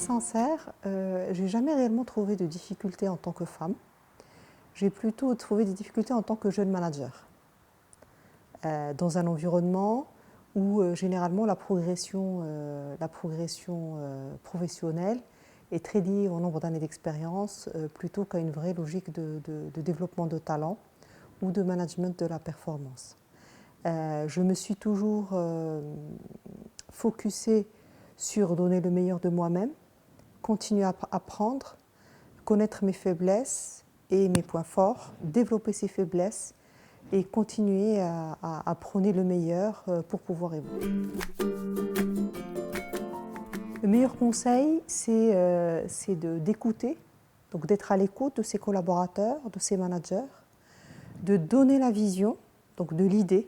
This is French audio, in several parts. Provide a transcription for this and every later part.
sincère, j'ai jamais réellement trouvé de difficultés en tant que femme. J'ai plutôt trouvé des difficultés en tant que jeune manager. Dans un environnement où généralement la progression professionnelle est très liée au nombre d'années d'expérience plutôt qu'à une vraie logique de développement de talent ou de management de la performance. Je me suis toujours focusée sur donner le meilleur de moi-même, continuer à apprendre, connaître mes faiblesses et mes points forts, développer ces faiblesses et continuer à prôner le meilleur pour pouvoir évoluer. Le meilleur conseil, c'est d'écouter, donc d'être à l'écoute de ses collaborateurs, de ses managers, de donner la vision, donc de l'idée,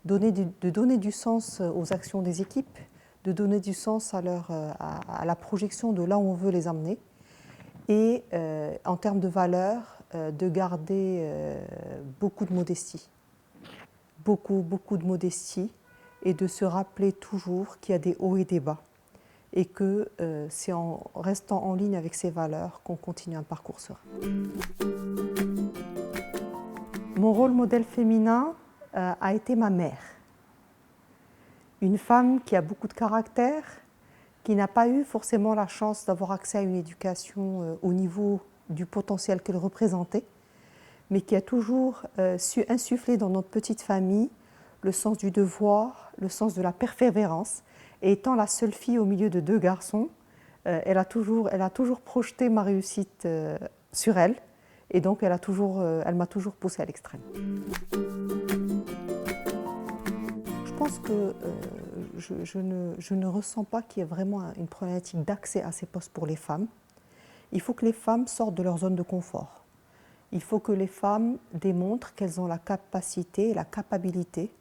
de donner du sens aux actions des équipes, de donner du sens à la projection de là où on veut les emmener et en termes de valeurs, de garder beaucoup de modestie. Beaucoup de modestie et de se rappeler toujours qu'il y a des hauts et des bas et que c'est en restant en ligne avec ces valeurs qu'on continue un parcours serein. Mon rôle modèle féminin a été ma mère. Une femme qui a beaucoup de caractère, qui n'a pas eu forcément la chance d'avoir accès à une éducation au niveau du potentiel qu'elle représentait, mais qui a toujours su insuffler dans notre petite famille le sens du devoir, le sens de la persévérance. Et étant la seule fille au milieu de deux garçons, elle a toujours projeté ma réussite sur elle, et donc elle m'a toujours poussée à l'extrême. Je pense que je ne ressens pas qu'il y ait vraiment une problématique d'accès à ces postes pour les femmes. Il faut que les femmes sortent de leur zone de confort. Il faut que les femmes démontrent qu'elles ont la capacité et la capacité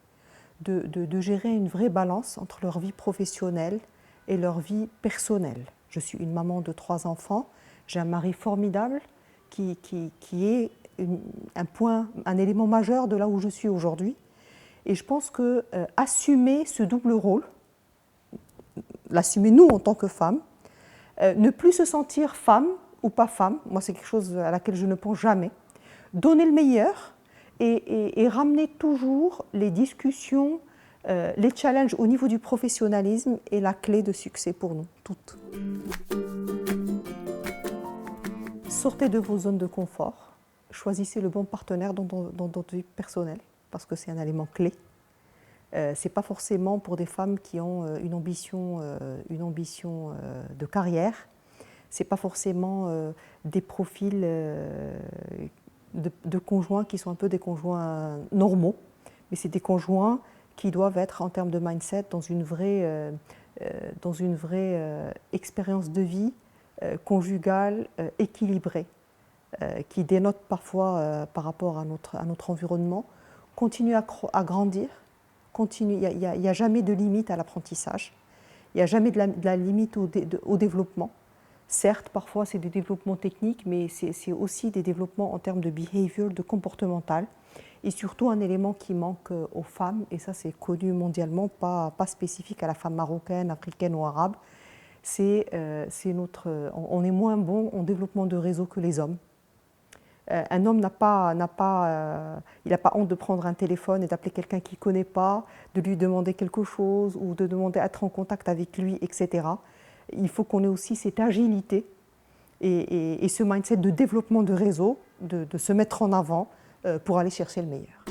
de gérer une vraie balance entre leur vie professionnelle et leur vie personnelle. Je suis une maman de 3 enfants, j'ai un mari formidable qui est un élément majeur de là où je suis aujourd'hui. Et je pense que assumer ce double rôle, l'assumer nous en tant que femmes, ne plus se sentir femme ou pas femme, moi c'est quelque chose à laquelle je ne pense jamais, donner le meilleur et ramener toujours les discussions, les challenges au niveau du professionnalisme est la clé de succès pour nous toutes. Sortez de vos zones de confort, choisissez le bon partenaire dans votre vie personnelle parce que c'est un élément clé. Ce n'est pas forcément pour des femmes qui ont une ambition de carrière, ce n'est pas forcément des profils de conjoints qui sont un peu des conjoints normaux, mais c'est des conjoints qui doivent être en termes de mindset dans une vraie expérience de vie conjugale équilibrée, qui dénote parfois par rapport à notre environnement, continue à grandir. Il n'y a jamais de limite à l'apprentissage, il n'y a jamais de la limite au développement. Certes, parfois c'est des développements techniques, mais c'est aussi des développements en termes de behavior, de comportemental, et surtout un élément qui manque aux femmes, et ça c'est connu mondialement, pas spécifique à la femme marocaine, africaine ou arabe, on est moins bon en développement de réseau que les hommes. Un homme n'a pas honte de prendre un téléphone et d'appeler quelqu'un qu'il ne connaît pas, de lui demander quelque chose ou de demander à être en contact avec lui, etc. Il faut qu'on ait aussi cette agilité et ce mindset de développement de réseau, de se mettre en avant pour aller chercher le meilleur.